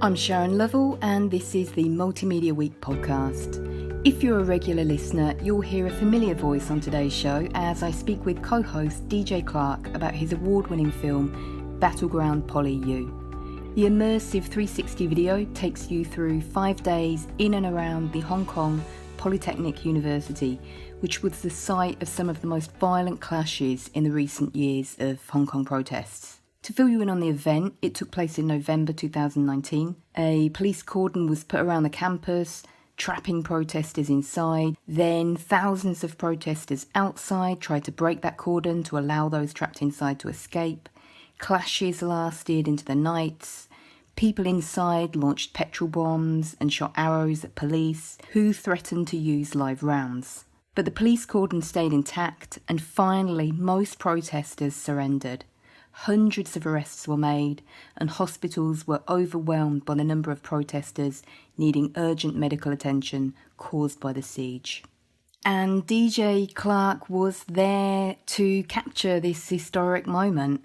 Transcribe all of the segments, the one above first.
I'm Sharon Lovell, and this is the MultimediaWeek podcast. If you're a regular listener, you'll hear a familiar voice on today's show as I speak with co-host DJ Clark about his award-winning film, Battleground PolyU. The immersive 360 video takes you through 5 days in and around the Hong Kong Polytechnic University, which was the site of some of the most violent clashes in the recent years of Hong Kong protests. To fill you in on the event, it took place in November 2019. A police cordon was put around the campus, trapping protesters inside. Then thousands of protesters outside tried to break that cordon to allow those trapped inside to escape. Clashes lasted into the nights. People inside launched petrol bombs and shot arrows at police, who threatened to use live rounds. But the police cordon stayed intact, and finally most protesters surrendered. Hundreds of arrests were made, and hospitals were overwhelmed by the number of protesters needing urgent medical attention caused by the siege. And DJ Clark was there to capture this historic moment.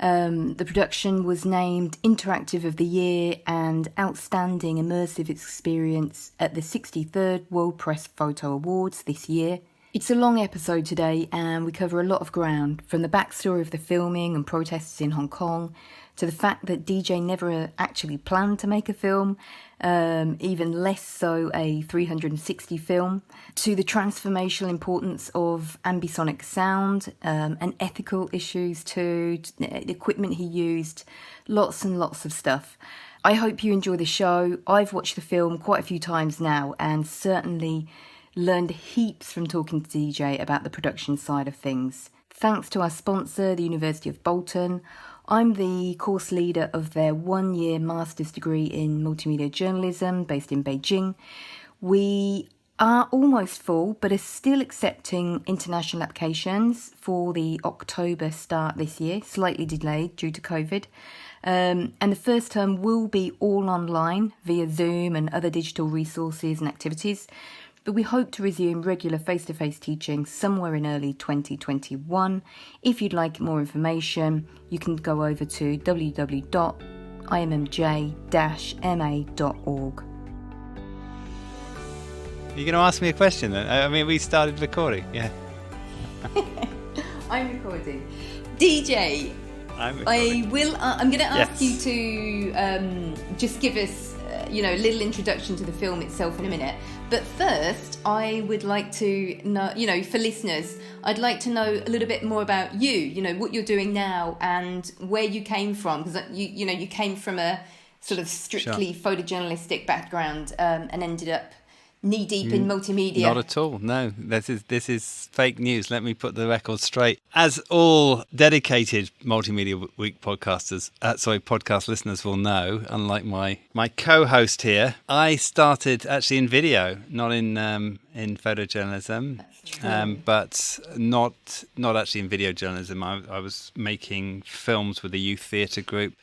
The production was named Interactive of the Year and Outstanding Immersive Experience at the 63rd World Press Photo Awards this year. It's a long episode today, and we cover a lot of ground, from the backstory of the filming and protests in Hong Kong, to the fact that DJ never actually planned to make a film, even less so a 360 film, to the transformational importance of ambisonic sound, and ethical issues too, the equipment he used, lots and lots of stuff. I hope you enjoy the show. I've watched the film quite a few times now, and certainly learned heaps from talking to DJ about the production side of things. Thanks to our sponsor, the University of Bolton. I'm the course leader of their 1-year master's degree in multimedia journalism based in Beijing. We are almost full, but are still accepting international applications for the October start this year, slightly delayed due to COVID. And the first term will be all online via Zoom and other digital resources and activities. But we hope to resume regular face-to-face teaching somewhere in early 2021. If you'd like more information, you can go over to www.immj-ma.org. You're going to ask me a question then? I mean, we started recording, yeah. I'm recording. DJ, I'm going to ask you to just give us a little introduction to the film itself in a minute. But first, I would like to know, for listeners, I'd like to know a little bit more about you, what you're doing now and where you came from. Because, you came from a sort of strictly photojournalistic background and ended up knee-deep in multimedia. Not at all, no. This is fake news. Let me put the record straight. As all dedicated Multimedia Week podcast listeners will know, unlike my co-host here, I started actually in video, not in photojournalism, but not actually in video journalism. I was making films with a youth theatre group.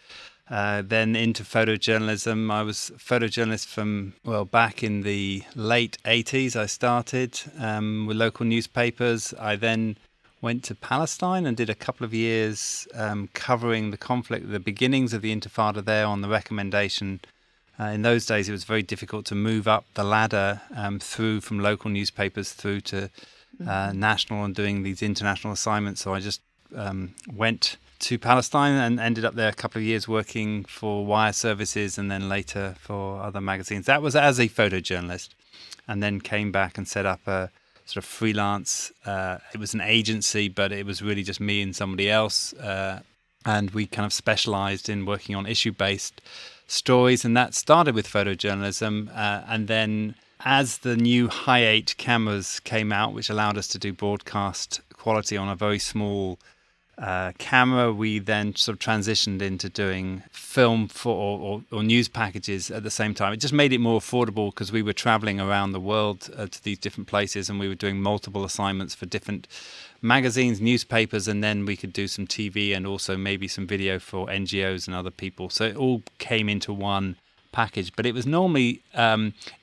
Then into photojournalism. I was a photojournalist from, back in the late 80s I started with local newspapers. I then went to Palestine and did a couple of years covering the conflict, the beginnings of the Intifada there on the recommendation. In those days it was very difficult to move up the ladder through from local newspapers through to national and doing these international assignments. So I just went to Palestine and ended up there a couple of years working for wire services and then later for other magazines. That was as a photojournalist, and then came back and set up a sort of freelance. It was an agency, but it was really just me and somebody else. And we kind of specialized in working on issue-based stories, and that started with photojournalism. And then as the new Hi8 cameras came out, which allowed us to do broadcast quality on a very small camera, we then sort of transitioned into doing film for or news packages at the same time. It just made it more affordable because we were traveling around the world to these different places, and we were doing multiple assignments for different magazines, newspapers, and then we could do some TV and also maybe some video for NGOs and other people. So it all came into one package, but it was normally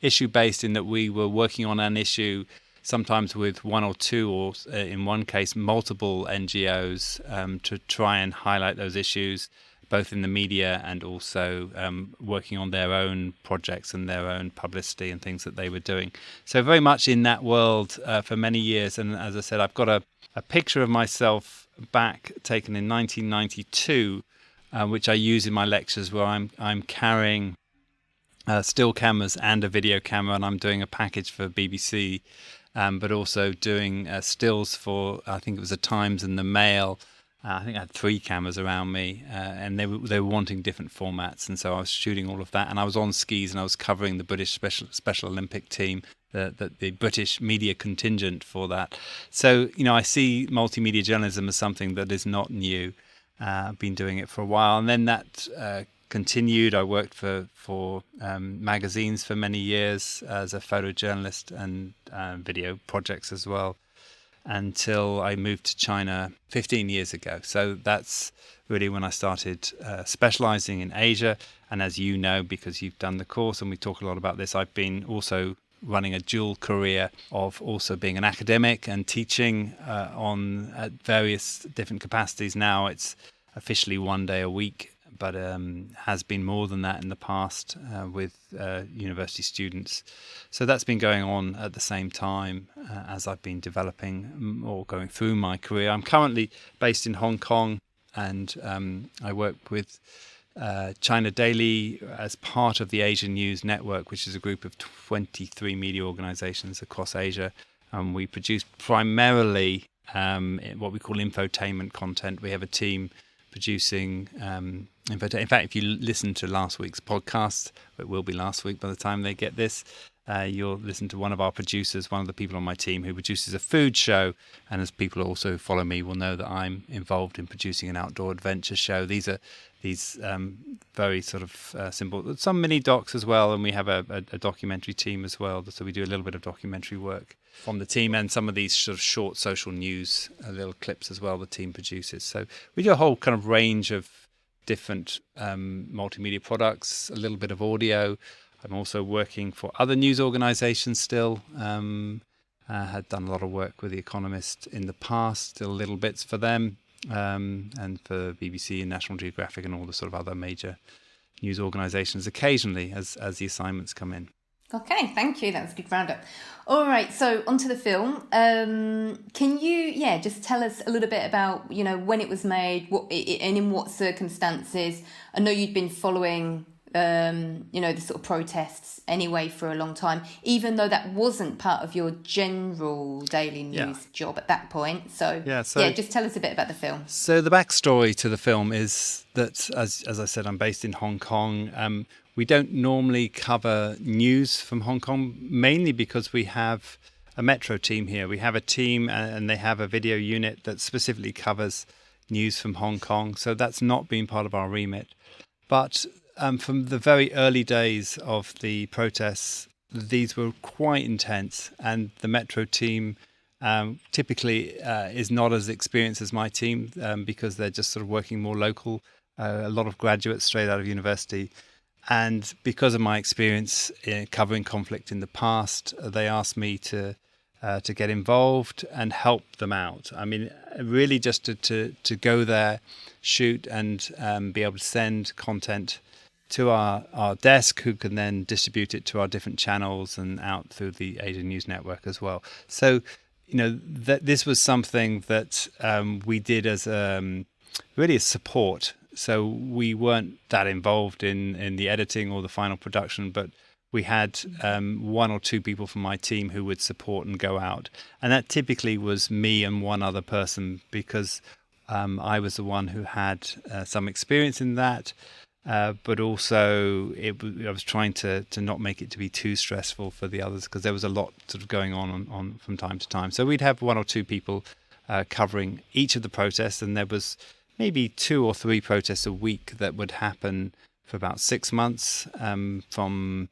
issue based in that we were working on an issue sometimes with one or two, or in one case, multiple NGOs to try and highlight those issues. both in the media and also working on their own projects and their own publicity and things that they were doing. So very much in that world for many years. And as I said, I've got a picture of myself back taken in 1992, which I use in my lectures, where I'm carrying still cameras and a video camera, and I'm doing a package for BBC, but also doing stills for, I think it was the Times and the Mail. I think I had 3 cameras around me, and they were wanting different formats, and so I was shooting all of that. And I was on skis, and I was covering the British Special Olympic team, the British media contingent for that. So, I see multimedia journalism as something that is not new. I've been doing it for a while, and then that continued. I worked for magazines for many years as a photojournalist and video projects as well, until I moved to China 15 years ago. So that's really when I started specializing in Asia. And as you know, because you've done the course and we talk a lot about this, I've been also running a dual career of also being an academic and teaching at various different capacities. Now it's officially 1 day a week, but has been more than that in the past with university students. So that's been going on at the same time as I've been developing or going through my career. I'm currently based in Hong Kong, and I work with China Daily as part of the Asian News Network, which is a group of 23 media organizations across Asia. We produce primarily what we call infotainment content. We have a team producing in fact, if you listen to last week's podcast, it will be last week by the time they get this, you'll listen to one of our producers, one of the people on my team who produces a food show. And as people also follow me will know that I'm involved in producing an outdoor adventure show. These are very sort of simple, some mini docs as well. And we have a documentary team as well. So we do a little bit of documentary work from the team, and some of these sort of short social news little clips as well the team produces. So we do a whole kind of range of different multimedia products, a little bit of audio. I'm also working for other news organizations still. Had done a lot of work with The Economist in the past, still little bits for them, and for BBC and National Geographic and all the sort of other major news organizations occasionally as the assignments come in. Okay, thank you. That was a good roundup. All right, so onto the film. Can you, just tell us a little bit about, when it was made, and in what circumstances? I know you'd been following, the sort of protests anyway for a long time, even though that wasn't part of your general daily news job at that point. So just tell us a bit about the film. So the backstory to the film is that, as I said, I'm based in Hong Kong. We don't normally cover news from Hong Kong, mainly because we have a metro team here. We have a team and they have a video unit that specifically covers news from Hong Kong. So that's not been part of our remit. But from the very early days of the protests, these were quite intense. And the metro team typically is not as experienced as my team because they're just sort of working more local, a lot of graduates straight out of university. And because of my experience in covering conflict in the past, they asked me to get involved and help them out. I mean, really just to go there, shoot, and be able to send content to our desk, who can then distribute it to our different channels and out through the Asian News Network as well. So, this was something that we did as really a support. So we weren't that involved in the editing or the final production, but we had 1 or 2 people from my team who would support and go out. And that typically was me and one other person, because I was the one who had some experience in that. But also I was trying to not make it to be too stressful for the others, because there was a lot sort of going on from time to time. So we'd have 1 or 2 people covering each of the protests, and there was maybe 2 or 3 protests a week that would happen for about 6 months from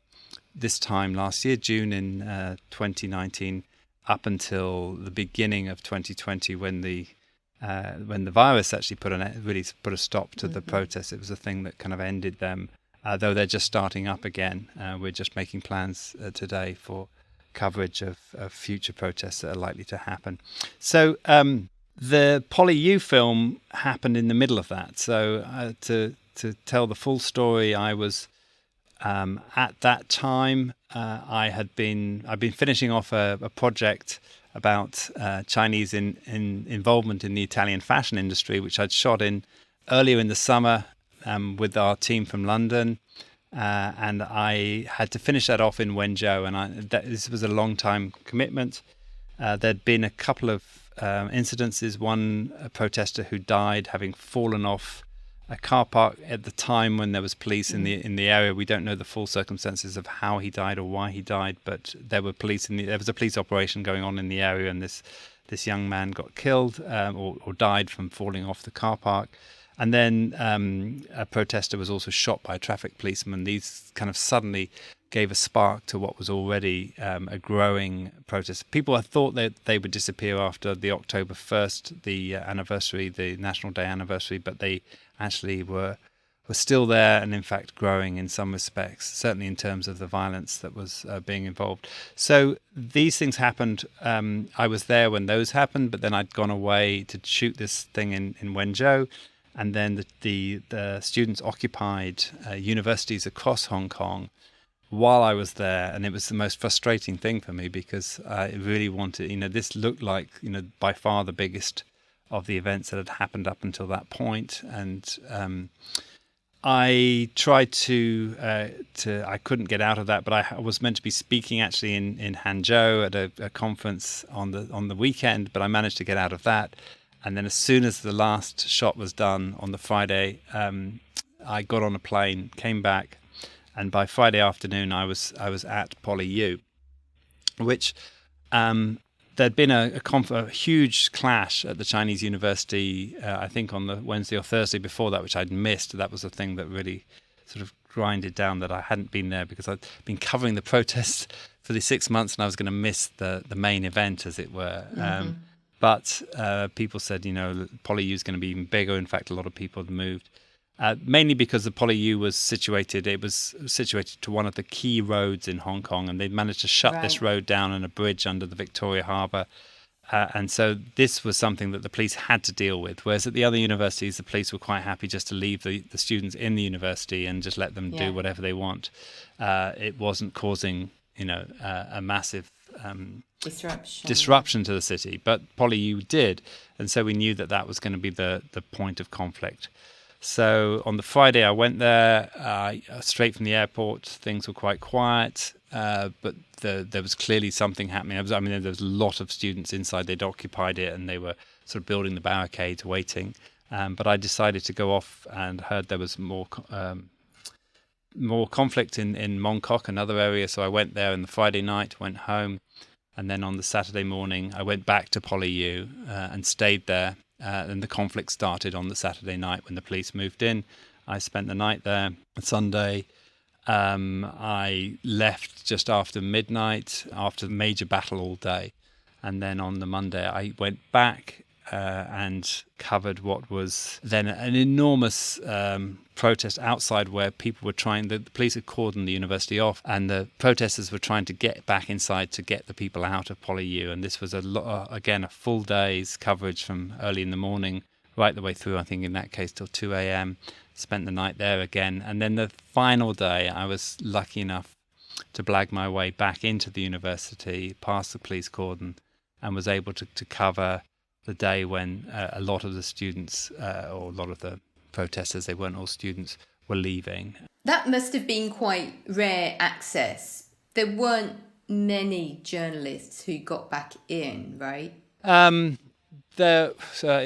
this time last year, June in 2019, up until the beginning of 2020, when the virus actually put a stop to the protests. It was a thing that kind of ended them, though they're just starting up again. We're just making plans today for coverage of future protests that are likely to happen. So the PolyU film happened in the middle of that. So to tell the full story, I was at that time I'd been finishing off a project about Chinese involvement in the Italian fashion industry, which I'd shot in earlier in the summer with our team from London. And I had to finish that off in Wenzhou, and this was a long time commitment. There'd been a couple of incidences. One, a protester who died having fallen off a car park at the time when there was police in the area. We don't know the full circumstances of how he died or why he died, but there were police there was a police operation going on in the area, and this young man got killed or died from falling off the car park. And then a protester was also shot by a traffic policeman. These kind of suddenly gave a spark to what was already a growing protest. People had thought that they would disappear after the October 1st, the anniversary, the National Day anniversary, but they actually were still there and in fact growing in some respects, certainly in terms of the violence that was being involved. So these things happened. I was there when those happened, but then I'd gone away to shoot this thing in Wenzhou. And then the students occupied universities across Hong Kong while I was there. And it was the most frustrating thing for me because I really wanted, this looked like, by far the biggest of the events that had happened up until that point. And I tried I couldn't get out of that, but I was meant to be speaking actually in Hangzhou at a conference on the weekend, but I managed to get out of that. And then as soon as the last shot was done on the Friday, I got on a plane, came back, and by Friday afternoon I was at PolyU, which there'd been a huge clash at the Chinese university, I think on the Wednesday or Thursday before that, which I'd missed. That was the thing that really sort of grinded down that I hadn't been there because I'd been covering the protests for the 6 months and I was going to miss the main event, as it were. Mm-hmm. But people said, PolyU is going to be even bigger. In fact, a lot of people had moved, mainly because the PolyU was situated to one of the key roads in Hong Kong, and they'd managed to shut this road down and a bridge under the Victoria Harbour. And so this was something that the police had to deal with, whereas at the other universities, the police were quite happy just to leave the students in the university and just let them do whatever they want. It wasn't causing, a massive disruption to the city, but PolyU did, and so we knew that was going to be the point of conflict. So on the Friday I went there straight from the airport. Things were quite quiet, but there was clearly something happening. There was a lot of students inside. They'd occupied it and they were sort of building the barricades, waiting, but I decided to go off and heard there was more conflict in Mongkok, another area. So I went there on the Friday night, went home, and then on the Saturday morning I went back to PolyU and stayed there. And the conflict started on the Saturday night when the police moved in. I spent the night there. Sunday, I left just after midnight, after the major battle all day. And then on the Monday, I went back and covered what was then an enormous protest outside where people were the police had cordoned the university off and the protesters were trying to get back inside to get the people out of PolyU. And this was a full day's coverage from early in the morning right the way through, I think in that case till 2 a.m. Spent the night there again. And then the final day, I was lucky enough to blag my way back into the university, past the police cordon, and was able to cover the day when a lot of the students or a lot of the protesters, they weren't all students, were leaving. That must have been quite rare access. There weren't many journalists who got back in, right? It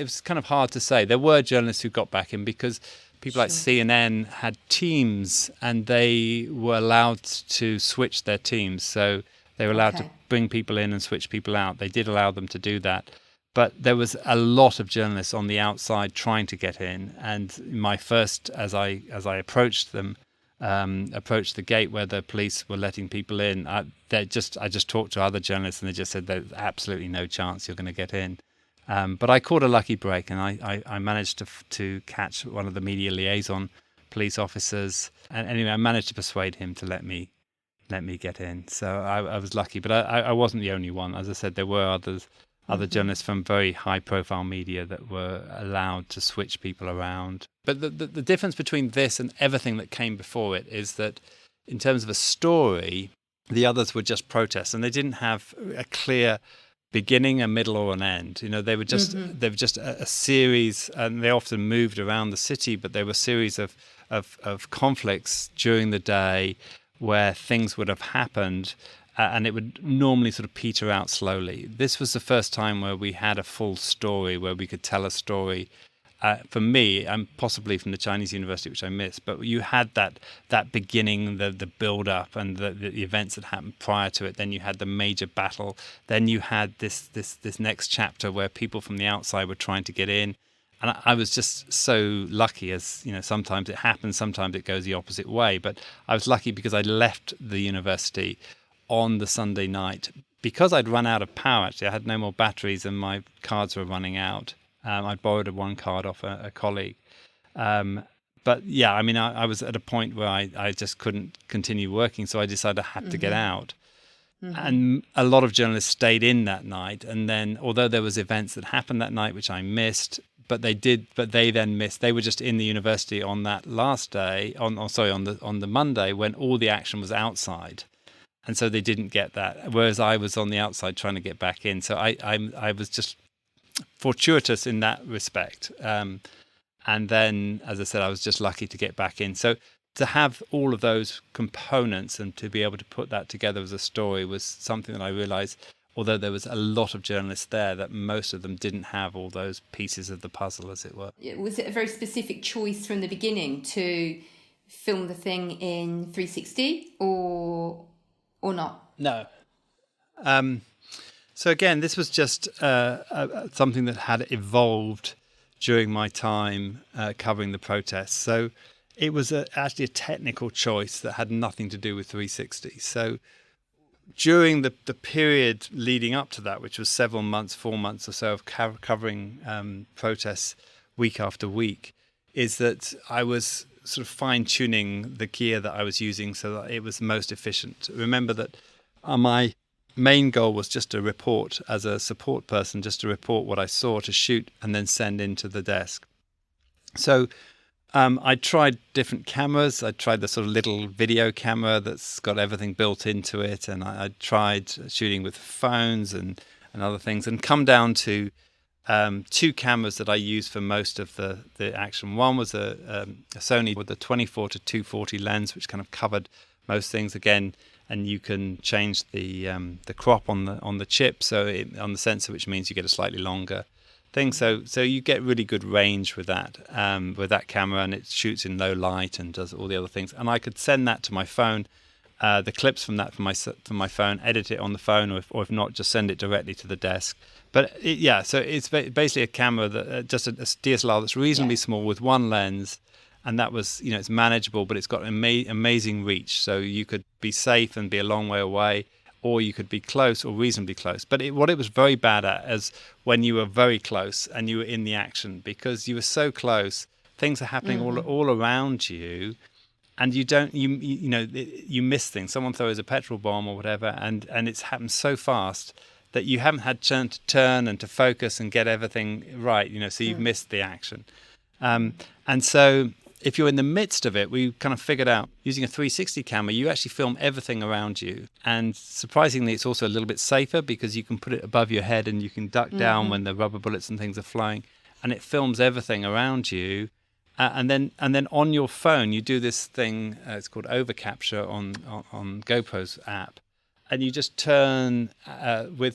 was kind of hard to say. There were journalists who got back in because people like CNN had teams and they were allowed to switch their teams. So they were allowed to bring people in and switch people out. They did allow them to do that. But there was a lot of journalists on the outside trying to get in. And my first, as I approached them, approached the gate where the police were letting people in, I just talked to other journalists and they just said there's absolutely no chance you're going to get in. But I caught a lucky break and I managed to catch one of the media liaison police officers. And anyway, I managed to persuade him to let me let me get in. So I was lucky, but I wasn't the only one. As I said, there were other journalists from very high-profile media that were allowed to switch people around. But the difference between this and everything that came before it is that in terms of a story, the others were just protests, and they didn't have a clear beginning, a middle, or an end. You know, they were just a series, and they often moved around the city, but they were a series of conflicts during the day where things would have happened. And it would normally sort of peter out slowly. This was the first time where we had a full story, where we could tell a story. For me, I'm possibly from the Chinese university, which I missed, but you had that beginning, the build-up, and the events that happened prior to it. Then you had the major battle. Then you had this next chapter where people from the outside were trying to get in. And I was just so lucky, as you know, sometimes it happens, sometimes it goes the opposite way. But I was lucky because I left the university on the Sunday night because I'd run out of power. Actually, I had no more batteries and my cards were running out. I'd borrowed one card off a colleague. But yeah, I mean, I was at a point where I just couldn't continue working, so I decided I had to get out. And a lot of journalists stayed in that night. And then, although there was events that happened that night, which I missed, but they then missed. They were just in the university on that last day, on the Monday, when all the action was outside. And so they didn't get that, whereas I was on the outside trying to get back in. So I was just fortuitous in that respect. And then, as I said, I was just lucky to get back in. So to have all of those components and to be able to put that together as a story was something that I realized, although there was a lot of journalists there, that most of them didn't have all those pieces of the puzzle, as it were. Was it a very specific choice from the beginning to film the thing in 360 or not? No. So again, this was just something that had evolved during my time covering the protests. So it was actually a technical choice that had nothing to do with 360. So during the period leading up to that, which was several months, 4 months or so of covering protests week after week, is that I was sort of fine-tuning the gear that I was using so that it was most efficient. Remember that my main goal was just to report as a support person, just to report what I saw, to shoot and then send into the desk. So I tried different cameras. I tried the sort of little video camera that's got everything built into it, and I tried shooting with phones and other things, and come down to two cameras that I used for most of the action. One was a Sony with a 24 to 240 lens, which kind of covered most things again, and you can change the crop on the chip, on the sensor, which means you get a slightly longer thing. So you get really good range with that camera, and it shoots in low light and does all the other things. And I could send that to my phone, the clips from that from my phone, edit it on the phone, or if not, just send it directly to the desk. But so it's basically a camera that just a DSLR that's reasonably small with one lens, and that was, it's manageable, but it's got amazing reach. So you could be safe and be a long way away, or you could be close or reasonably close. But what it was very bad at is when you were very close and you were in the action, because you were so close, things are happening all around you, and you miss things. Someone throws a petrol bomb or whatever, and it's happened so fast that you haven't had to turn and to focus and get everything right, so you've missed the action. And so if you're in the midst of it, we kind of figured out using a 360 camera, you actually film everything around you. And surprisingly, it's also a little bit safer because you can put it above your head and you can duck down when the rubber bullets and things are flying, and it films everything around you. And then on your phone, you do this thing, it's called overcapture on GoPro's app. And you just turn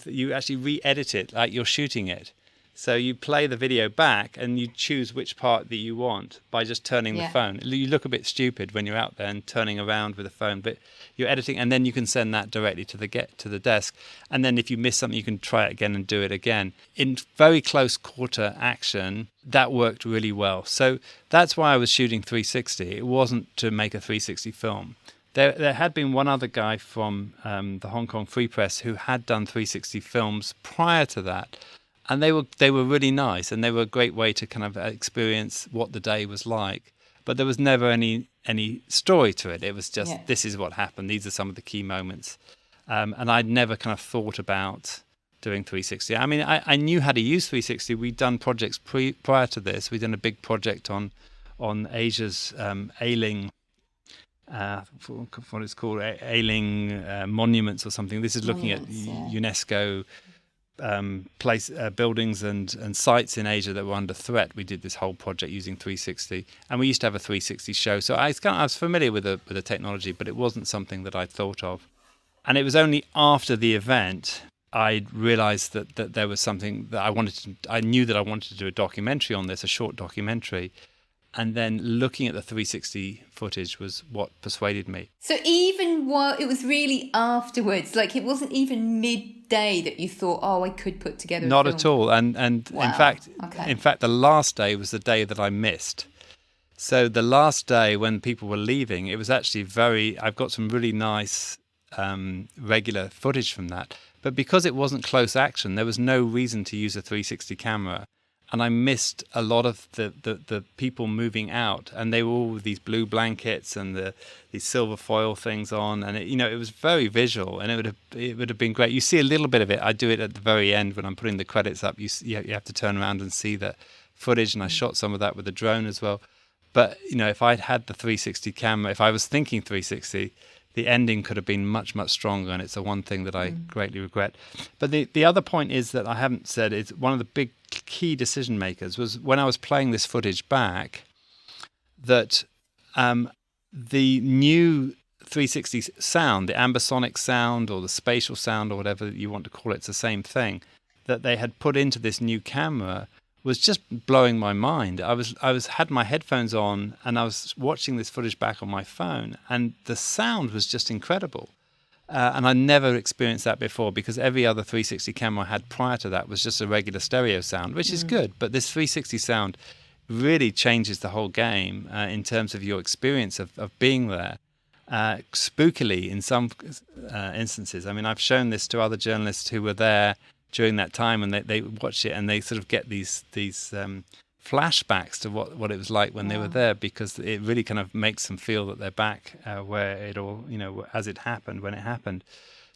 you actually re-edit it like you're shooting it. So you play the video back and you choose which part that you want by just turning the phone. You look a bit stupid when you're out there and turning around with the phone, but you're editing, and then you can send that directly to the desk. And then if you miss something, you can try it again and do it again. In very close quarter action, that worked really well. So that's why I was shooting 360. It wasn't to make a 360 film. There had been one other guy from the Hong Kong Free Press who had done 360 films prior to that, and they were really nice, and they were a great way to kind of experience what the day was like. But there was never any story to it. It was just, this is what happened. These are some of the key moments. And I'd never kind of thought about doing 360. I mean, I knew how to use 360. We'd done projects prior to this. We'd done a big project on Asia's ailing, what it's called, ailing monuments or something. This is looking at UNESCO buildings and sites in Asia that were under threat. We did this whole project using 360, and we used to have a 360 show. So I was familiar with the technology, but it wasn't something that I'd thought of. And it was only after the event I realized that there was something that I knew that I wanted to do a documentary on this, a short documentary. And then looking at the 360 footage was what persuaded me. So even while it was really afterwards, like it wasn't even midday that you thought, I could put together a Not film. at all. And Wow. in fact, the last day was the day that I missed. So the last day when people were leaving, it was actually I've got some really nice regular footage from that. But because it wasn't close action, there was no reason to use a 360 camera. And I missed a lot of the people moving out, and they were all with these blue blankets and these silver foil things on, and it was very visual, and it would have been great. You see a little bit of it. I do it at the very end when I'm putting the credits up. You have to turn around and see the footage, and I shot some of that with the drone as well. But if I'd had the 360 camera, if I was thinking 360. The ending could have been much, much stronger, and it's the one thing that I greatly regret. But the other point is that I haven't said is one of the big key decision makers was when I was playing this footage back, that the new 360 sound, the ambisonic sound or the spatial sound or whatever you want to call it, it's the same thing, that they had put into this new camera was just blowing my mind. I had my headphones on and I was watching this footage back on my phone, and the sound was just incredible. And I never experienced that before, because every other 360 camera I had prior to that was just a regular stereo sound, which is good. But this 360 sound really changes the whole game in terms of your experience of being there. Spookily in some instances. I mean, I've shown this to other journalists who were there during that time, and they watch it and they sort of get these flashbacks to what it was like when they were there, because it really kind of makes them feel that they're back where it all, as it happened, when it happened.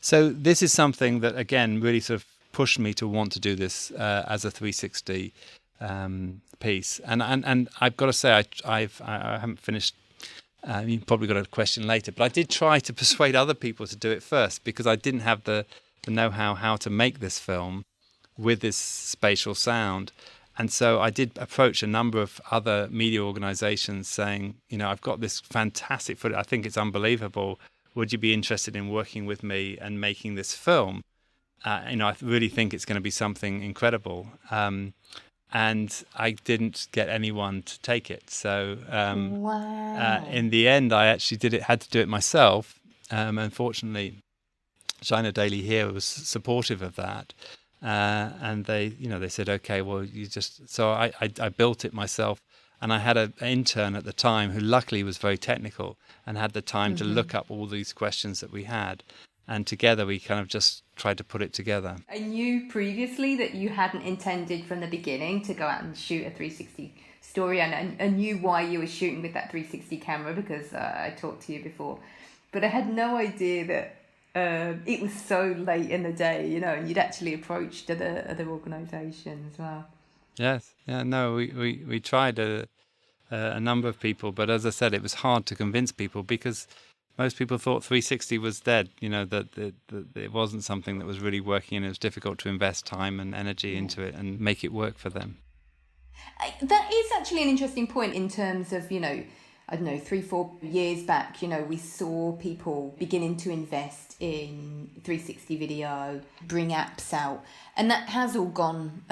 So this is something that, again, really sort of pushed me to want to do this as a 360 piece. And I've got to say, I haven't finished. You've probably got a question later, but I did try to persuade other people to do it first, because I didn't have the know-how how to make this film with this spatial sound. And so I did approach a number of other media organizations saying, I've got this fantastic footage. I think it's unbelievable. Would you be interested in working with me and making this film? I really think it's going to be something incredible. And I didn't get anyone to take it. So in the end, I actually had to do it myself. Unfortunately, China Daily here was supportive of that. And they said, okay, well, so I built it myself, and I had an intern at the time who luckily was very technical and had the time to look up all these questions that we had, and together we kind of just tried to put it together. I knew previously that you hadn't intended from the beginning to go out and shoot a 360 story, and I knew why you were shooting with that 360 camera, because I talked to you before, but I had no idea that it was so late in the day, and you'd actually approached other organisations as well. Yes, yeah, no, we tried a number of people, but as I said, it was hard to convince people, because most people thought 360 was dead, that it wasn't something that was really working, and it was difficult to invest time and energy into it and make it work for them. That is actually an interesting point in terms of, I don't know, 3-4 years back, we saw people beginning to invest in 360 video, bring apps out, and that has all gone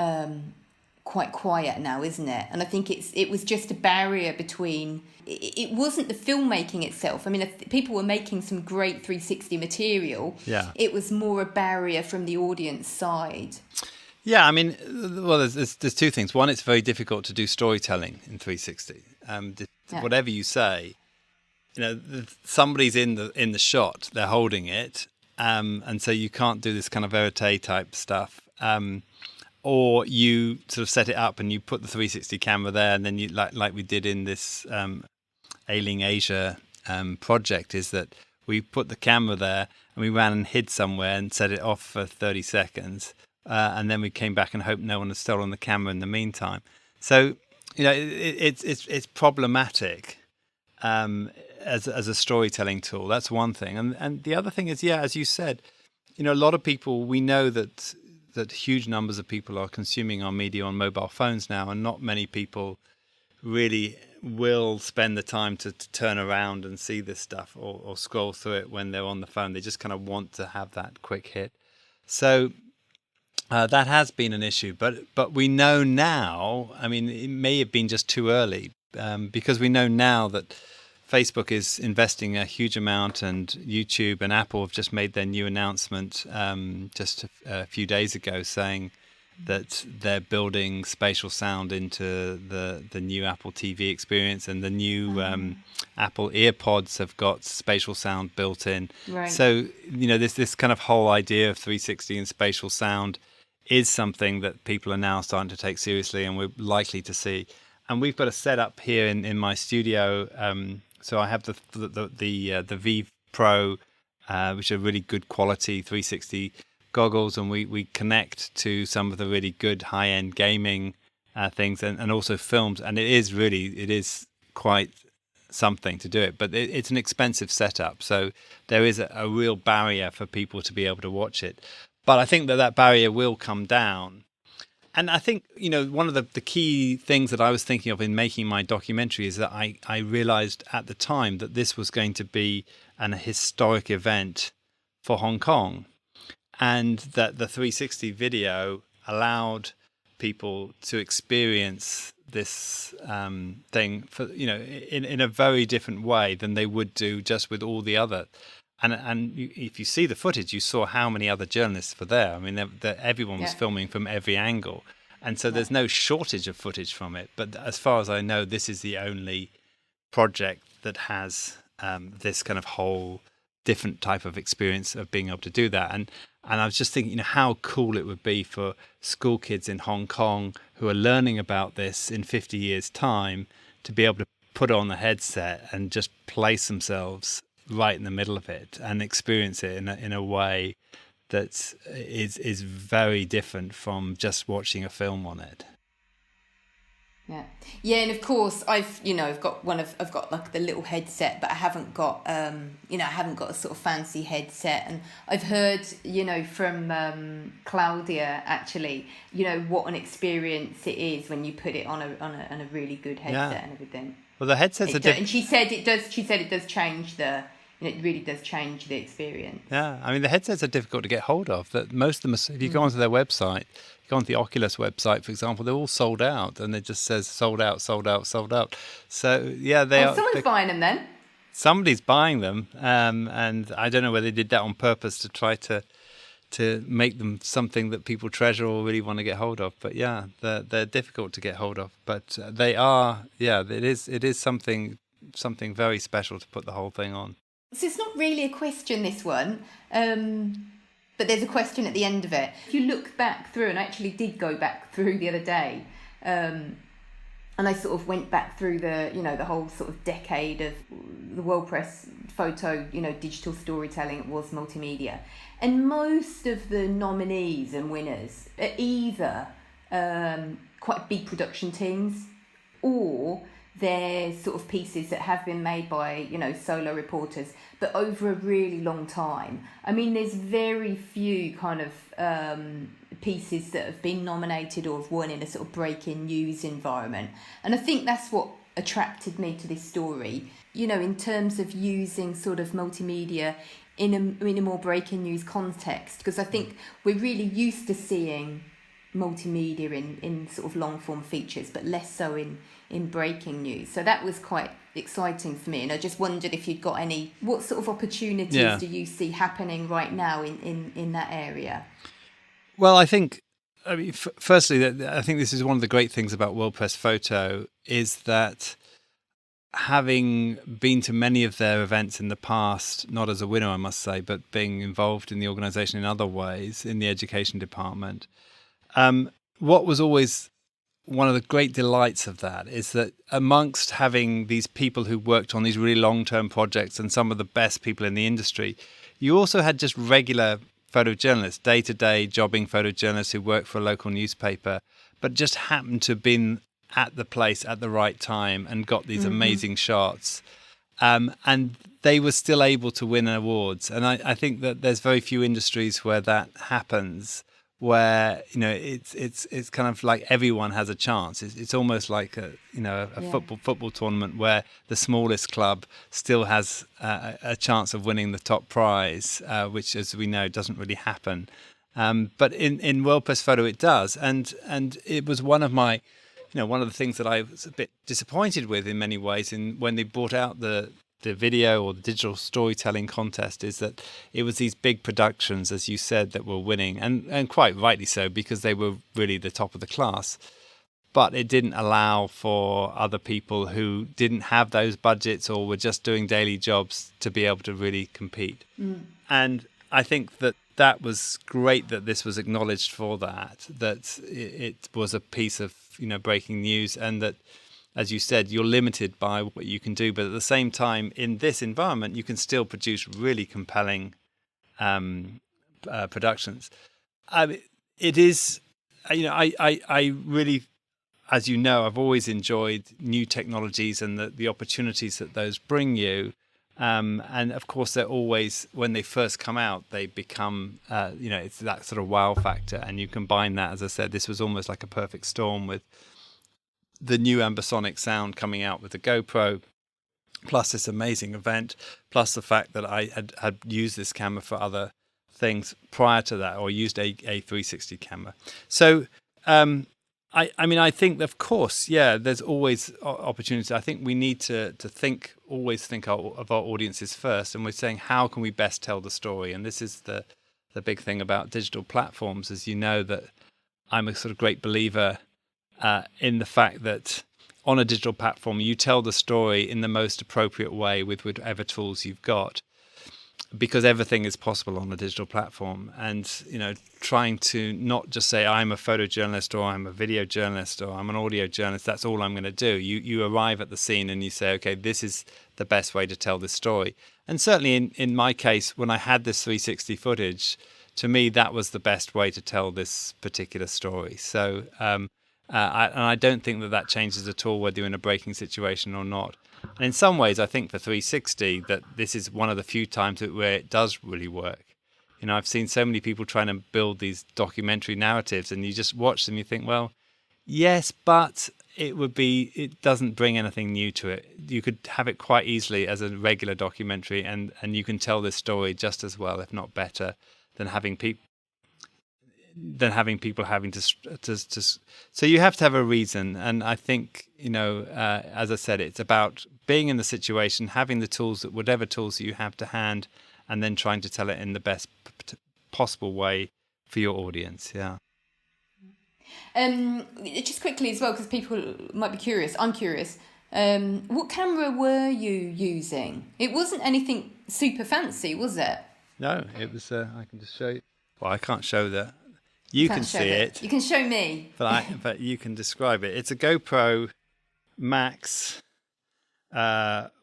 quite quiet now, isn't it? And I think it was just a barrier between. It wasn't the filmmaking itself. I mean, if people were making some great 360 material. Yeah. It was more a barrier from the audience side. Yeah, I mean, well, there's two things. One, it's very difficult to do storytelling in 360. Whatever you say, somebody's in the shot, they're holding it, and so you can't do this kind of verite type stuff. Or you sort of set it up and you put the 360 camera there, and then you like we did in this Ailing Asia project, is that we put the camera there and we ran and hid somewhere and set it off for 30 seconds. and then we came back and hoped no one had stolen the camera in the meantime. So, it's problematic as a storytelling tool. That's one thing, and the other thing is, as you said, a lot of people, we know that huge numbers of people are consuming our media on mobile phones now, and not many people really will spend the time to turn around and see this stuff or scroll through it when they're on the phone. They just kind of want to have that quick hit. So that has been an issue, but we know now, I mean, it may have been just too early, because we know now that Facebook is investing a huge amount, and YouTube and Apple have just made their new announcement just a few days ago, saying that they're building spatial sound into the new Apple TV experience, and the new Apple EarPods have got spatial sound built in. Right. So, this kind of whole idea of 360 and spatial sound is something that people are now starting to take seriously, and we're likely to see. And we've got a setup here in my studio. So I have the Vive Pro, which are really good quality 360 goggles, and we connect to some of the really good high-end gaming things, and also films. And it is quite something to do it, but it's an expensive setup. So there is a real barrier for people to be able to watch it. But I think that barrier will come down. And I think, one of the key things that I was thinking of in making my documentary is that I realized at the time that this was going to be an historic event for Hong Kong, and that the 360 video allowed people to experience this thing for, in a very different way than they would do just with all the other. And if you see the footage, you saw how many other journalists were there. I mean, everyone was filming from every angle. And so there's no shortage of footage from it. But as far as I know, this is the only project that has this kind of whole different type of experience of being able to do that. And I was just thinking, how cool it would be for school kids in Hong Kong who are learning about this in 50 years' time to be able to put on the headset and just place themselves right in the middle of it and experience it in a way that is very different from just watching a film on it. Yeah, and of course I've got like the little headset, but I haven't got a sort of fancy headset. And I've heard from Claudia actually what an experience it is when you put it on a really good headset and everything. Well, the headsets are different, and she said it does change it really does change the experience. Yeah, I mean, the headsets are difficult to get hold of. That most of them, if you go onto their website, go onto the Oculus website, for example, they're all sold out, and it just says sold out, sold out, sold out. So yeah, someone's buying them then. Somebody's buying them, and I don't know whether they did that on purpose to try to make them something that people treasure or really want to get hold of. But yeah, they're difficult to get hold of. But they are. Yeah, it is something very special to put the whole thing on. So it's not really a question, this one, but there's a question at the end of it. If you look back through, and I actually did go back through the other day, and I sort of went back through the whole sort of decade of the World Press photo, digital storytelling. It was multimedia, and most of the nominees and winners are either quite big production teams, or they're sort of pieces that have been made by, solo reporters, but over a really long time. I mean, there's very few kind of pieces that have been nominated or have won in a sort of breaking news environment. And I think that's what attracted me to this story, in terms of using sort of multimedia in a more breaking news context, because I think we're really used to seeing multimedia in sort of long form features, but less so in breaking news. So that was quite exciting for me, and I just wondered if you'd got what sort of opportunities do you see happening right now in that area? Well, I think, firstly, I think this is one of the great things about World Press Photo, is that having been to many of their events in the past, not as a winner, I must say, but being involved in the organisation in other ways in the education department, what was always one of the great delights of that is that amongst having these people who worked on these really long-term projects and some of the best people in the industry, you also had just regular photojournalists, day-to-day jobbing photojournalists who work for a local newspaper, but just happened to have been at the place at the right time and got these amazing shots. And they were still able to win awards. And I think that there's very few industries where that happens, where, you know, it's kind of like everyone has a chance. It's almost like a football tournament where the smallest club still has a chance of winning the top prize, which, as we know, doesn't really happen. But in World Press Photo, it does. And it was one of the things that I was a bit disappointed with in many ways when they brought out the video or the digital storytelling contest, is that it was these big productions, as you said, that were winning, and quite rightly so, because they were really the top of the class. But it didn't allow for other people who didn't have those budgets or were just doing daily jobs to be able to really compete. And I think that was great that this was acknowledged for that it was a piece of, you know, breaking news, and that, as you said, you're limited by what you can do, but at the same time, in this environment, you can still produce really compelling productions. It is, you know, I really, as you know, I've always enjoyed new technologies and the opportunities that those bring you. And of course, they're always, when they first come out, they become, it's that sort of wow factor. And you combine that, as I said, this was almost like a perfect storm with the new ambisonic sound coming out with the GoPro, plus this amazing event, plus the fact that I had used this camera for other things prior to that, or used a 360 camera. So, I think, of course, there's always opportunities. I think we need to always think of our audiences first, and we're saying, how can we best tell the story? And this is the big thing about digital platforms, as you know, that I'm a sort of great believer in the fact that on a digital platform, you tell the story in the most appropriate way with whatever tools you've got, because everything is possible on a digital platform. And, you know, trying to not just say I'm a photojournalist or I'm a video journalist or I'm an audio journalist, that's all I'm going to do. You arrive at the scene and you say, okay, this is the best way to tell this story. And certainly in my case, when I had this 360 footage, to me, that was the best way to tell this particular story. So, I don't think that changes at all whether you're in a breaking situation or not. And in some ways, I think for 360 that this is one of the few times where it does really work. You know, I've seen so many people trying to build these documentary narratives, and you just watch them, and you think, well, yes, but it doesn't bring anything new to it. You could have it quite easily as a regular documentary, and you can tell this story just as well, if not better, than having people having to so you have to have a reason. And I think, you know, as I said, it's about being in the situation, having the tools, whatever tools you have to hand, and then trying to tell it in the best possible way for your audience. Just quickly as well, because people might be curious, I'm curious, what camera were you using? It wasn't anything super fancy, was it? No, it was I can just show you. Well, I can't show that. You can see it. You can show me. But you can describe it. It's a GoPro Max,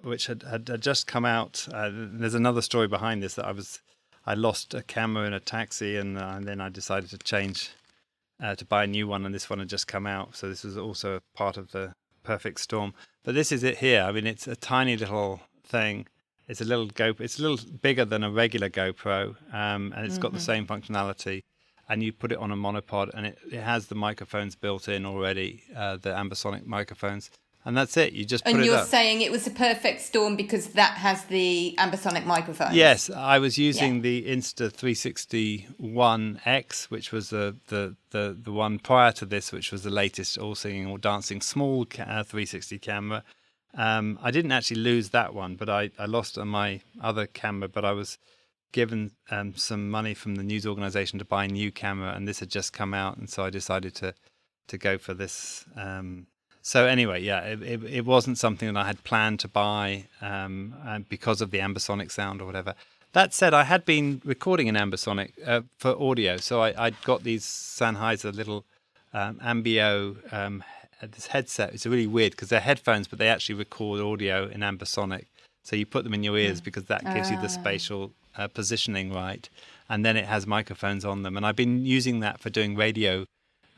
which had just come out. There's another story behind this, that I lost a camera in a taxi, and then I decided to change to buy a new one, and this one had just come out. So this was also a part of the perfect storm. But this is it here. I mean, it's a tiny little thing. It's a little GoPro. It's a little bigger than a regular GoPro, and it's got the same functionality. And you put it on a monopod, and it has the microphones built in already, the ambisonic microphones. And that's it. You just put it up. And you're saying it was a perfect storm because that has the ambisonic microphones? Yes, I was using the Insta360-1X, which was the one prior to this, which was the latest all singing, all dancing small 360 camera. I didn't actually lose that one, but I lost on my other camera, but I was given some money from the news organization to buy a new camera, and this had just come out, and so I decided to go for this. So anyway, it wasn't something that I had planned to buy because of the ambisonic sound or whatever. That said, I had been recording in ambisonic for audio, so I'd got these Sennheiser little Ambio this headset. It's really weird because they're headphones, but they actually record audio in ambisonic. So you put them in your ears because that gives you the spatial positioning right. and then it has microphones on them. And I've been using that for doing radio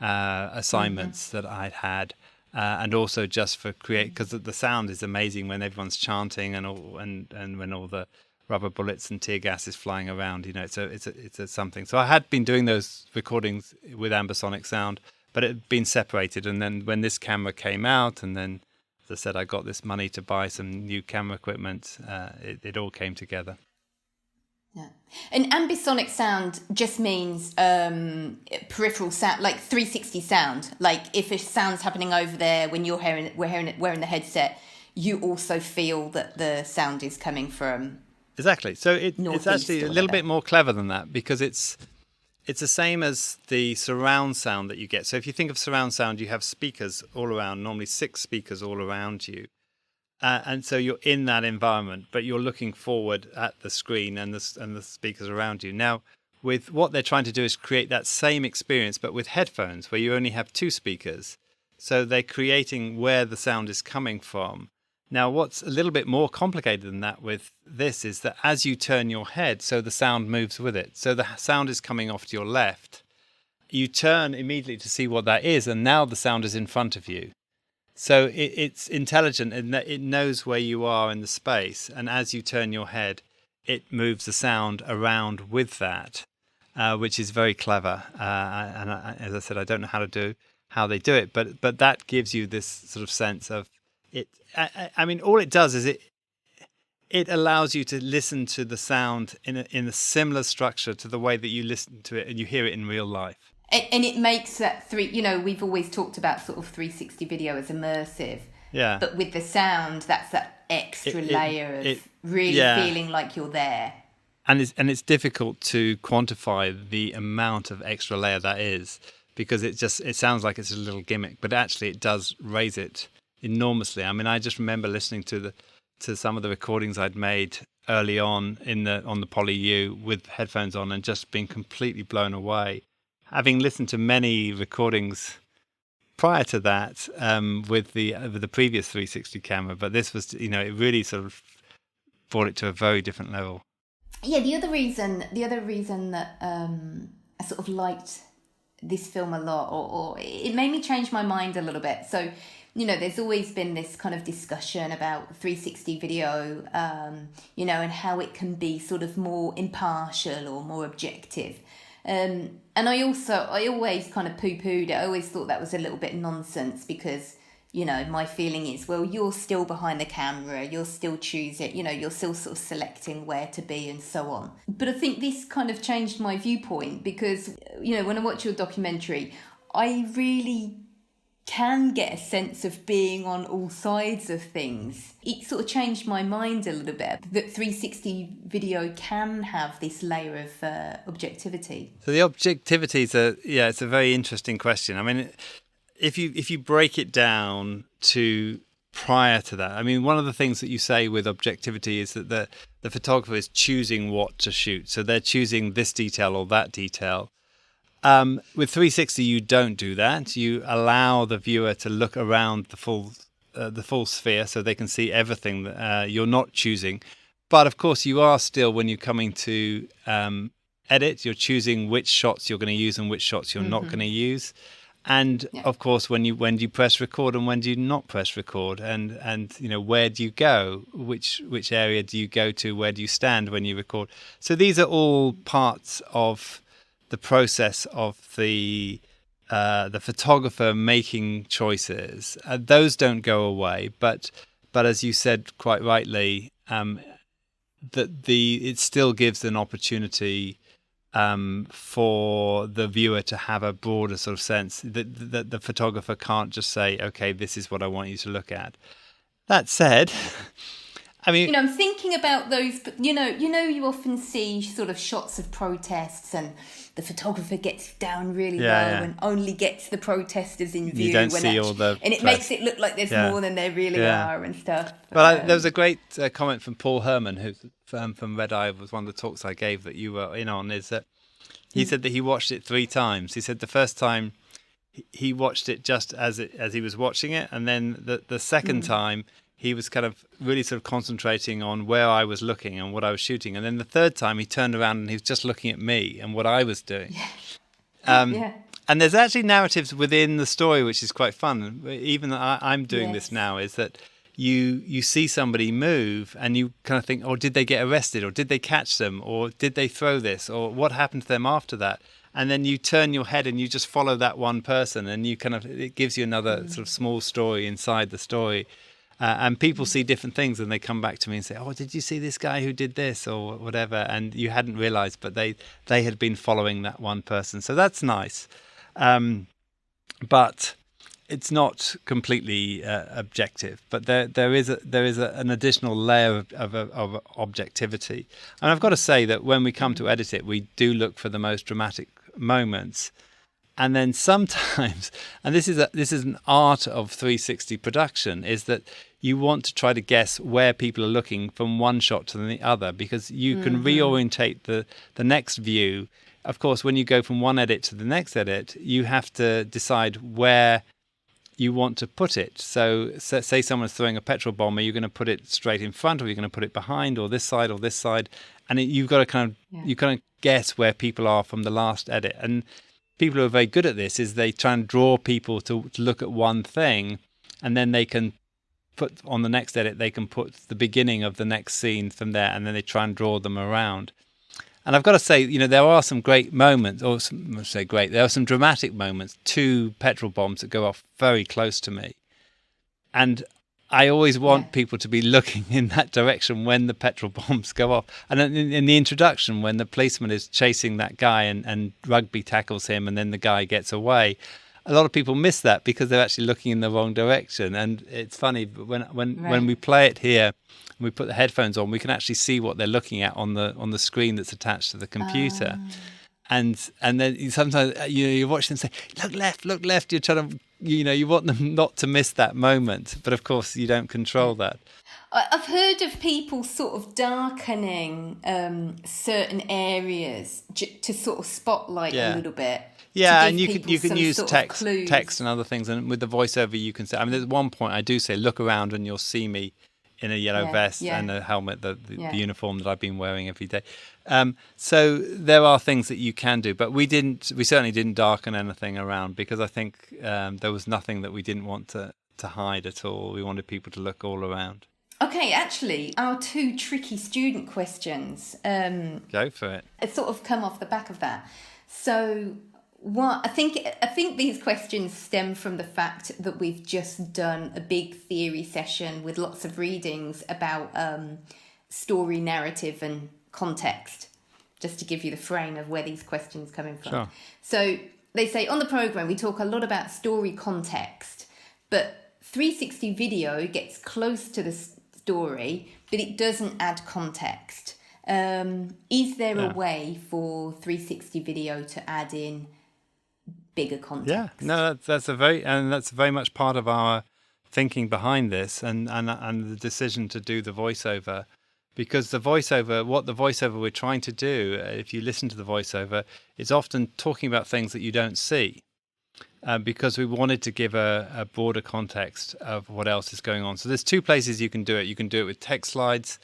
assignments that I'd had, and also just for because the sound is amazing when everyone's chanting and when all the rubber bullets and tear gas is flying around. It's a something. So I had been doing those recordings with ambisonic sound, but it had been separated. And then when this camera came out, and then, as I said, I got this money to buy some new camera equipment, it all came together. Yeah. And ambisonic sound just means peripheral sound, like 360 sound. Like if a sound's happening over there when wearing the headset, you also feel that the sound is coming from. Exactly. So it's actually a little bit more clever than that, because it's the same as the surround sound that you get. So if you think of surround sound, you have speakers all around, normally 6 speakers all around you. And so you're in that environment, but you're looking forward at the screen and the speakers around you. Now, with what they're trying to do is create that same experience, but with headphones, where you only have 2 speakers. So they're creating where the sound is coming from. Now, what's a little bit more complicated than that with this is that as you turn your head, so the sound moves with it. So the sound is coming off to your left. You turn immediately to see what that is, and now the sound is in front of you. So it's intelligent in that it knows where you are in the space, and as you turn your head, it moves the sound around with that, which is very clever. And as I said, I don't know how they do it, but that gives you this sort of sense of it. I mean, all it does is it allows you to listen to the sound in a similar structure to the way that you listen to it and you hear it in real life. And it makes that we've always talked about sort of 360 video as immersive. Yeah. But with the sound, that's that extra layer of really feeling like you're there. And it's difficult to quantify the amount of extra layer that is, because it sounds like it's a little gimmick, but actually it does raise it enormously. I mean, I just remember listening to some of the recordings I'd made early on on the PolyU with headphones on, and just being completely blown away. Having listened to many recordings prior to that with the previous 360 camera, but this was, it really sort of brought it to a very different level. Yeah, the other reason that I sort of liked this film a lot, or it made me change my mind a little bit. So, there's always been this kind of discussion about 360 video, and how it can be sort of more impartial or more objective. And I always kind of poo-pooed it. I always thought that was a little bit nonsense, because, my feeling is, well, you're still behind the camera, you're still choosing, you're still sort of selecting where to be and so on. But I think this kind of changed my viewpoint, because, when I watch your documentary, I really can get a sense of being on all sides of things. It sort of changed my mind a little bit, that 360 video can have this layer of objectivity. So the objectivity it's a very interesting question. I mean, if you break it down to prior to that, I mean, one of the things that you say with objectivity is that the photographer is choosing what to shoot. So they're choosing this detail or that detail. With 360, you don't do that. You allow the viewer to look around the full sphere, so they can see everything that you're not choosing. But of course, you are still, when you're coming to edit, you're choosing which shots you're going to use and which shots you're not going to use. And of course, when you press record and when do you not press record, and where do you go, which area do you go to, where do you stand when you record. So these are all parts of the process of the photographer making choices. Those don't go away, but as you said quite rightly, that it still gives an opportunity for the viewer to have a broader sort of sense that the photographer can't just say, okay, this is what I want you to look at. That said, I mean, I'm thinking about those, but you often see sort of shots of protests, and the photographer gets down really low and only gets the protesters in view. You don't see all the and it makes it look like there's more than there really are and stuff. Well, there was a great comment from Paul Herman, who from Red Eye, was one of the talks I gave that you were in on. Is that he said that he watched it 3 times. He said the first time he watched it just as he was watching it, and then the second time he was kind of really sort of concentrating on where I was looking and what I was shooting. And then the third time he turned around and he was just looking at me and what I was doing. Yeah. And there's actually narratives within the story, which is quite fun. Even I'm doing this now, is that you see somebody move and you kind of think, oh, did they get arrested, or did they catch them, or did they throw this, or what happened to them after that? And then you turn your head and you just follow that one person, and you kind of, it gives you another sort of small story inside the story. And people see different things, and they come back to me and say, oh, did you see this guy who did this or whatever? And you hadn't realized, but they had been following that one person. So that's nice. But it's not completely objective. But there is an additional layer of objectivity. And I've got to say that when we come to edit it, we do look for the most dramatic moments. And then sometimes, and this is an art of 360 production, is that you want to try to guess where people are looking from one shot to the other, because you can reorientate the next view. Of course, when you go from one edit to the next edit, you have to decide where you want to put it. So say someone's throwing a petrol bomb, are you going to put it straight in front, or are you going to put it behind, or this side or this side? And you've got to you kind of guess where people are from the last edit. And people who are very good at this is they try and draw people to look at one thing, and then they can put on the next edit, they can put the beginning of the next scene from there, and then they try and draw them around. And I've got to say, there are some great moments, or there are some dramatic moments, 2 petrol bombs that go off very close to me. And I always want people to be looking in that direction when the petrol bombs go off. And in the introduction, when the policeman is chasing that guy and Rugby tackles him and then the guy gets away, a lot of people miss that because they're actually looking in the wrong direction. And it's funny, but when we play it here, and we put the headphones on, we can actually see what they're looking at on the screen that's attached to the computer. And then sometimes you watch them say, look left. You're trying to, you want them not to miss that moment. But of course, you don't control that. I've heard of people sort of darkening certain areas to sort of spotlight a little bit. Yeah, and you can use text and other things. And with the voiceover, you can say, there's one point I do say, look around and you'll see me in a yellow vest and a helmet, the uniform that I've been wearing every day. So there are things that you can do, but we certainly didn't darken anything around, because I think there was nothing that we didn't want to hide at all. We wanted people to look all around. Okay, actually, our 2 tricky student questions. Go for it. It sort of come off the back of that. So I think these questions stem from the fact that we've just done a big theory session with lots of readings about story, narrative and context, just to give you the frame of where these questions are coming from. Sure. So they say on the programme we talk a lot about story context, but 360 video gets close to the story, but it doesn't add context. Is there a way for 360 video to add in bigger context? Yeah, no, that's very much part of our thinking behind this, and the decision to do the voiceover, because what the voiceover we're trying to do, if you listen to the voiceover, is often talking about things that you don't see, because we wanted to give a broader context of what else is going on. So there's 2 places you can do it. You can do it with text slides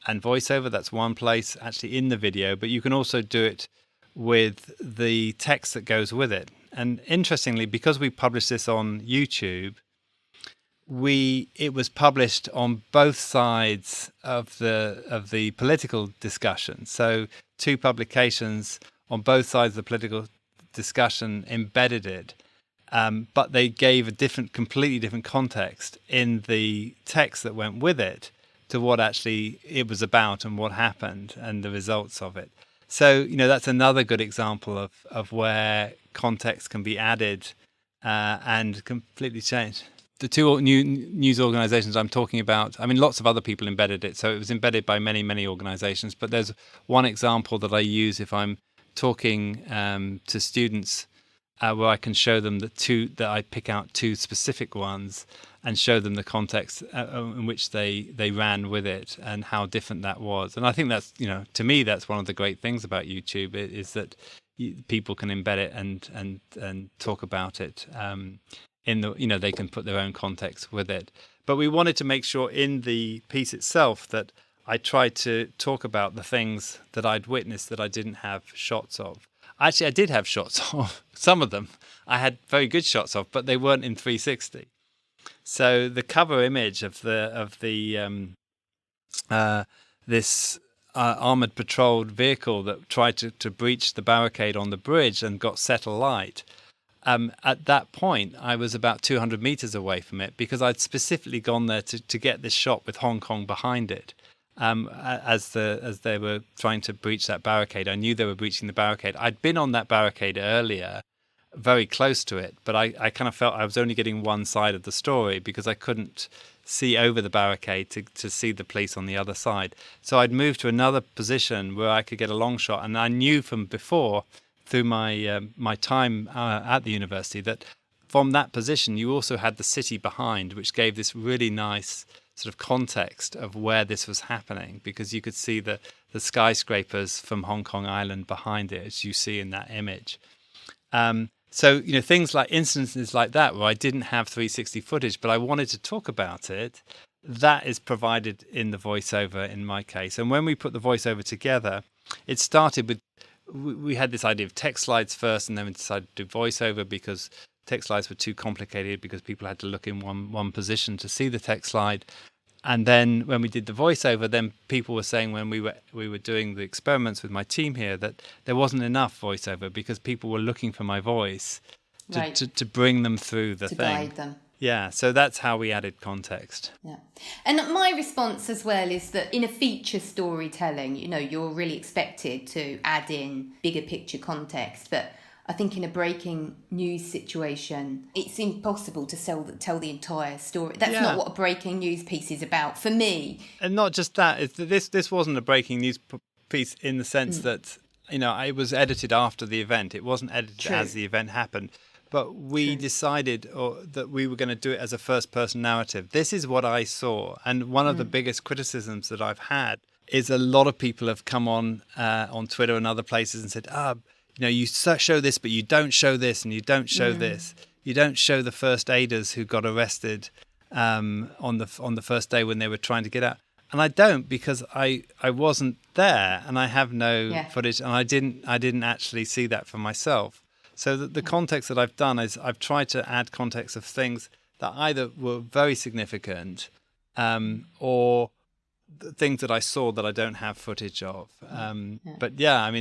and voiceover. That's one place actually in the video, but you can also do it with the text that goes with it. And interestingly, because we published this on YouTube, it was published on both sides of the political discussion. So 2 publications on both sides of the political discussion embedded it, but they gave a completely different context in the text that went with it to what actually it was about and what happened and the results of it. So, that's another good example of where context can be added and completely changed. The 2 new news organizations I'm talking about, lots of other people embedded it. So it was embedded by many, many organizations. But there's one example that I use if I'm talking to students where I can show them that I pick out 2 specific ones and show them the context in which they ran with it and how different that was. And I think that's, to me, that's one of the great things about YouTube is that people can embed it and talk about it they can put their own context with it. But we wanted to make sure in the piece itself that I tried to talk about the things that I'd witnessed that I didn't have shots of. Actually, I did have shots of some of them. I had very good shots of, but they weren't in 360. So the cover image of this armored patrolled vehicle that tried to breach the barricade on the bridge and got set alight. At that point, I was about 200 meters away from it because I'd specifically gone there to get this shot with Hong Kong behind it. As they were trying to breach that barricade, I knew they were breaching the barricade. I'd been on that barricade earlier, very close to it, but I kind of felt I was only getting one side of the story because I couldn't see over the barricade to see the police on the other side. So I'd moved to another position where I could get a long shot, and I knew from before, through my time at the university, that from that position you also had the city behind, which gave this really nice sort of context of where this was happening, because you could see the skyscrapers from Hong Kong Island behind it, as you see in that image. So, things like instances like that where I didn't have 360 footage, but I wanted to talk about it, that is provided in the voiceover in my case. And when we put the voiceover together, it started with, we had this idea of text slides first, and then we decided to do voiceover because text slides were too complicated because people had to look in one position to see the text slide. And then when we did the voiceover, then people were saying when we were doing the experiments with my team here that there wasn't enough voiceover because people were looking for my voice to bring them through the thing. To guide them. Yeah, so that's how we added context. Yeah. And my response as well is that in a feature storytelling, you're really expected to add in bigger picture context. But I think in a breaking news situation, it's impossible to tell the entire story. That's not what a breaking news piece is about for me. And not just that, this wasn't a breaking news piece in the sense that, it was edited after the event. It wasn't edited as the event happened. But we decided that we were going to do it as a first-person narrative. This is what I saw. And one of the biggest criticisms that I've had is a lot of people have come on Twitter and other places and said, you show this, but you don't show this, and you don't show this. You don't show the first aiders who got arrested on the first day when they were trying to get out. And I don't, because I wasn't there, and I have no footage, and I didn't actually see that for myself. So the context that I've done is I've tried to add context of things that either were very significant or things that I saw that I don't have footage of. But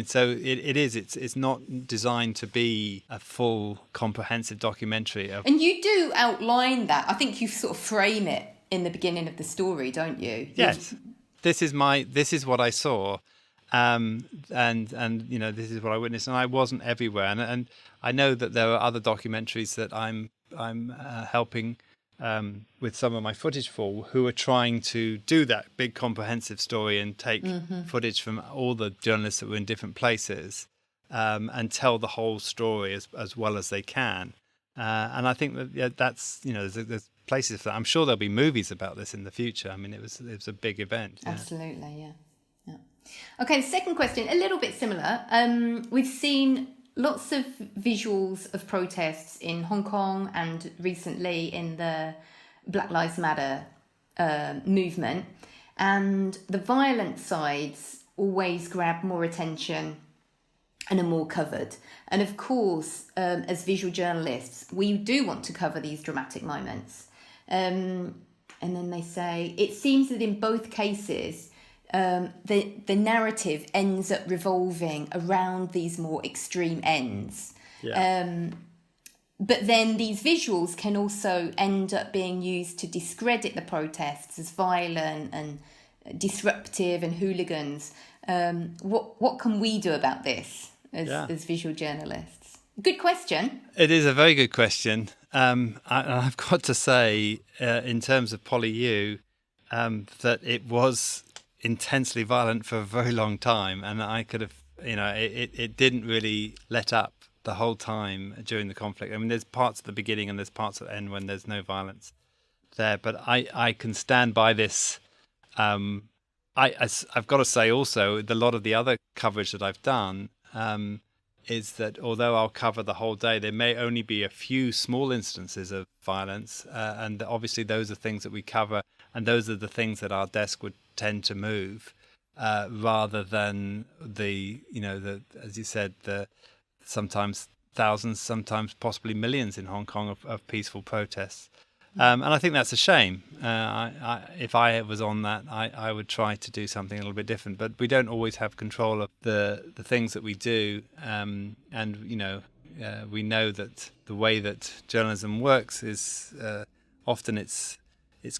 so it's not designed to be a full comprehensive documentary. And you do outline that. I think you sort of frame it in the beginning of the story, don't you? Yes. This is what I saw. And this is what I witnessed, and I wasn't everywhere. And I know that there are other documentaries that I'm helping with some of my footage for, who are trying to do that big comprehensive story and take footage from all the journalists that were in different places and tell the whole story as well as they can. And I think that that's there's places for that. I'm sure there'll be movies about this in the future. I mean, it was a big event. Absolutely, yeah. Okay, the second question, a little bit similar. We've seen lots of visuals of protests in Hong Kong and recently in the Black Lives Matter movement. And the violent sides always grab more attention and are more covered. And of course, as visual journalists, we do want to cover these dramatic moments. And then they say, it seems that in both cases, the narrative ends up revolving around these more extreme ends. But then these visuals can also end up being used to discredit the protests as violent and disruptive and hooligans. What can we do about this as visual journalists? Good question. It is a very good question. I've got to say, in terms of PolyU, that it was intensely violent for a very long time, and I could have, it didn't really let up the whole time during the conflict. I mean, there's parts at the beginning and there's parts at the end when there's no violence there, but I can stand by this. I've got to say also, a lot of the other coverage that I've done, is that although I'll cover the whole day, there may only be a few small instances of violence, and obviously those are things that we cover, and those are the things that our desk would tend to move, rather than as you said, the sometimes thousands, sometimes possibly millions in Hong Kong of peaceful protests. And I think that's a shame. If I was on that, I would try to do something a little bit different. But we don't always have control of the things that we do. And, we know that the way that journalism works is often it's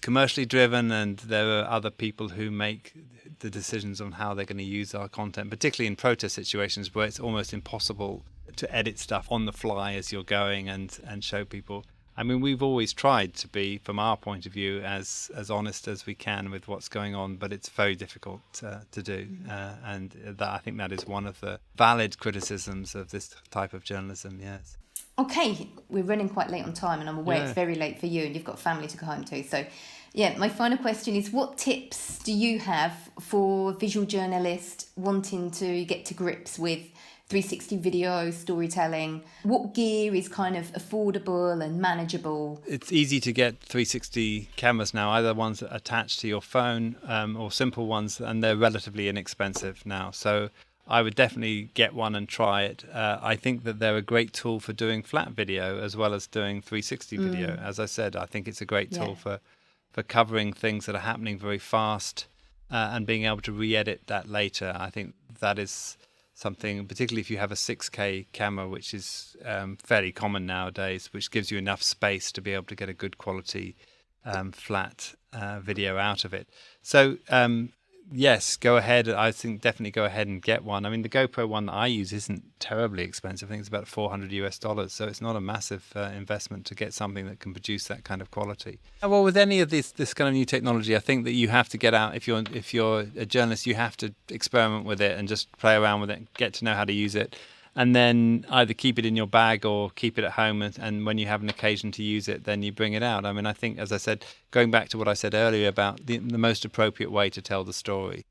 commercially driven, and there are other people who make the decisions on how they're going to use our content, particularly in protest situations where it's almost impossible to edit stuff on the fly as you're going and show people. I mean, we've always tried to be, from our point of view, as honest as we can with what's going on, but it's very difficult to do. And that, I think that is one of the valid criticisms of this type of journalism, yes. Okay, we're running quite late on time, and I'm aware it's very late for you, and you've got family to go home to. So, my final question is, what tips do you have for visual journalists wanting to get to grips with 360 video storytelling? What gear is kind of affordable and manageable? It's easy to get 360 cameras now, either ones that attach to your phone or simple ones, and they're relatively inexpensive now. So I would definitely get one and try it. I think that they're a great tool for doing flat video as well as doing 360 video. As I said, I think it's a great tool for covering things that are happening very fast and being able to re-edit that later. I think that is something, particularly if you have a 6K camera, which is fairly common nowadays, which gives you enough space to be able to get a good quality flat video out of it. So yes, go ahead. I think definitely go ahead and get one. I mean, the GoPro one that I use isn't terribly expensive. I think it's about $400, so it's not a massive investment to get something that can produce that kind of quality. Well, with any of this kind of new technology, I think that you have to get out. If you're a journalist, you have to experiment with it and just play around with it, get to know how to use it, and then either keep it in your bag or keep it at home, and when you have an occasion to use it, then you bring it out. I mean, I think, as I said, going back to what I said earlier about the most appropriate way to tell the story.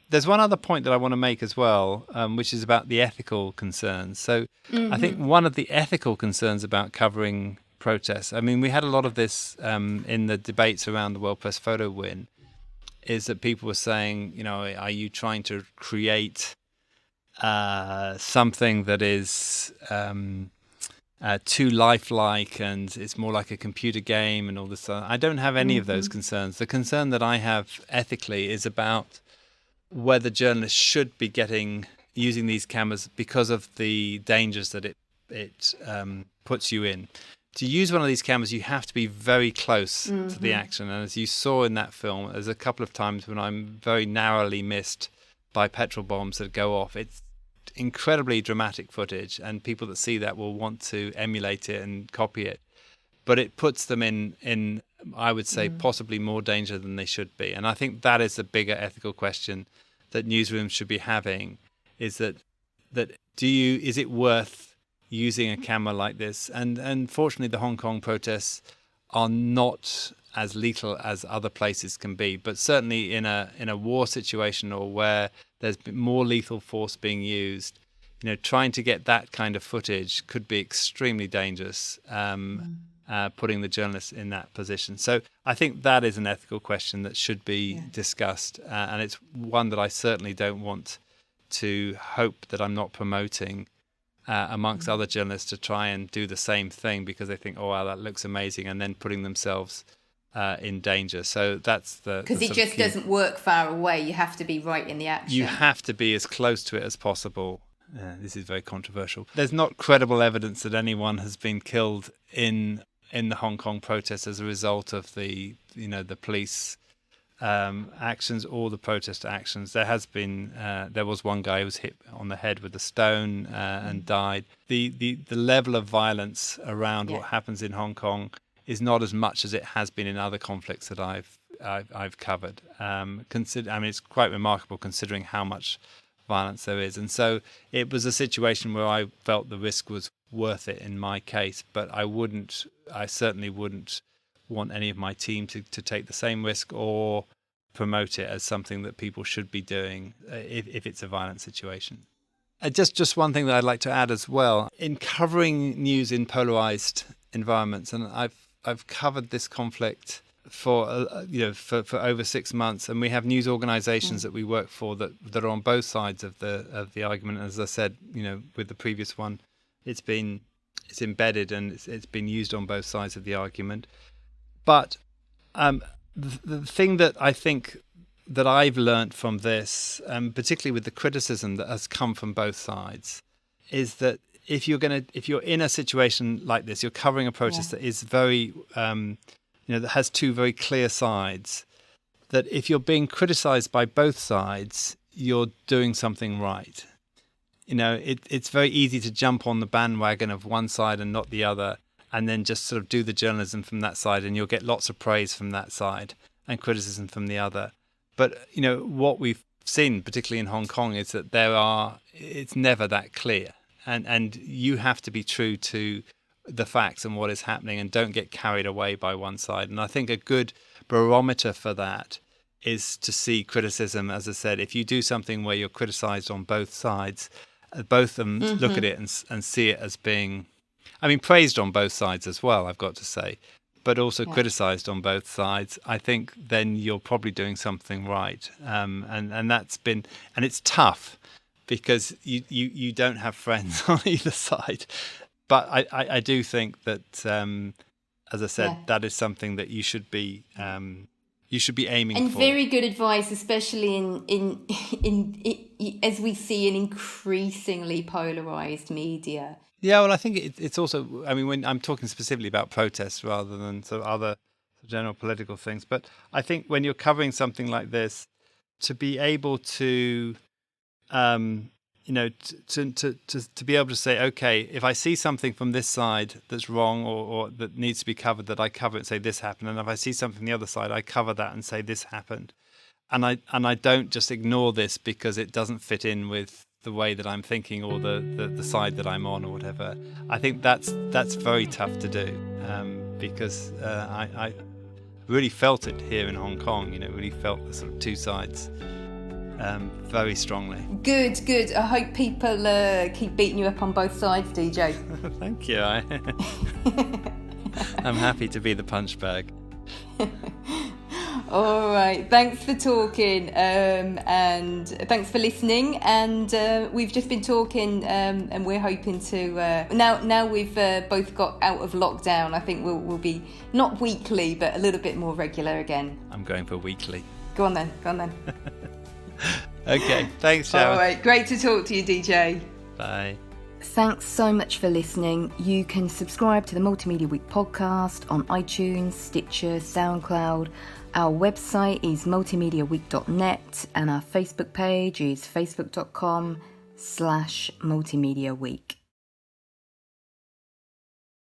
There's one other point that I want to make as well, which is about the ethical concerns. So I think one of the ethical concerns about covering protests, I mean, we had a lot of this in the debates around the World Press Photo Win, is that people were saying, are you trying to create something that is too lifelike and it's more like a computer game and all this stuff? I don't have any of those concerns. The concern that I have ethically is about whether journalists should be using these cameras because of the dangers that it puts you in. To use one of these cameras, you have to be very close to the action. And as you saw in that film, there's a couple of times when I'm very narrowly missed by petrol bombs that go off. It's incredibly dramatic footage, and people that see that will want to emulate it and copy it. But it puts them in I would say, possibly more danger than they should be. And I think that is the bigger ethical question that newsrooms should be having, is that is it worth using a camera like this? And fortunately, the Hong Kong protests are not as lethal as other places can be, but certainly in a war situation or where there's more lethal force being used, trying to get that kind of footage could be extremely dangerous, putting the journalists in that position. So I think that is an ethical question that should be discussed, and it's one that I certainly don't want to hope that I'm not promoting amongst other journalists to try and do the same thing because they think, oh, wow, that looks amazing, and then putting themselves in danger. So that's because it just doesn't work far away. You have to be right in the action. You have to be as close to it as possible. This is very controversial. There's not credible evidence that anyone has been killed in the Hong Kong protests as a result of the police actions or the protest actions. There was one guy who was hit on the head with a stone and died. The level of violence around what happens in Hong Kong is not as much as it has been in other conflicts that I've covered. It's quite remarkable considering how much violence there is, and so it was a situation where I felt the risk was worth it in my case, but I certainly wouldn't want any of my team to take the same risk or promote it as something that people should be doing if it's a violent situation. Just one thing that I'd like to add as well. In covering news in polarized environments, and I've covered this conflict for over 6 months, and we have news organizations that we work for that are on both sides of the argument. As I said, with the previous one, it's embedded and it's been used on both sides of the argument. But the thing that I think that I've learned from this, particularly with the criticism that has come from both sides, is that if you're in a situation like this, you're covering a protest that is very, that has two very clear sides, that if you're being criticized by both sides, you're doing something right. It's very easy to jump on the bandwagon of one side and not the other, and then just sort of do the journalism from that side, and you'll get lots of praise from that side and criticism from the other. But, what we've seen, particularly in Hong Kong, is that it's never that clear. And you have to be true to the facts and what is happening, and don't get carried away by one side. And I think a good barometer for that is to see criticism. As I said, if you do something where you're criticized on both sides, both of them look at it and see it as being, praised on both sides as well, I've got to say, but also criticized on both sides, I think then you're probably doing something right. And that's been, and it's tough because you don't have friends on either side. But I do think that, as I said, that is something that you should be aiming for. And very good advice, especially in as we see an increasingly polarized media. Yeah, well, I think it's also, when I'm talking specifically about protests rather than sort of other general political things, but I think when you're covering something like this, to be able to, to be able to say, okay, if I see something from this side that's wrong or that needs to be covered, that I cover it and say this happened, and if I see something from the other side, I cover that and say this happened, and I don't just ignore this because it doesn't fit in with the way that I'm thinking or the side that I'm on or whatever. I think that's very tough to do, because I really felt it here in Hong Kong. Really felt the sort of two sides very strongly. Good. I hope people keep beating you up on both sides, DJ. Thank you. I'm happy to be the punch bag. All right, thanks for talking, and thanks for listening. And we've just been talking, and we're hoping to now we've both got out of lockdown. I think we'll be not weekly, but a little bit more regular again. I'm going for weekly. Go on then. Okay, thanks, Sharon. All right, great to talk to you, DJ. Bye. Thanks so much for listening. You can subscribe to the Multimedia Week podcast on iTunes, Stitcher, SoundCloud. Our website is multimediaweek.net, and our Facebook page is facebook.com/multimediaweek.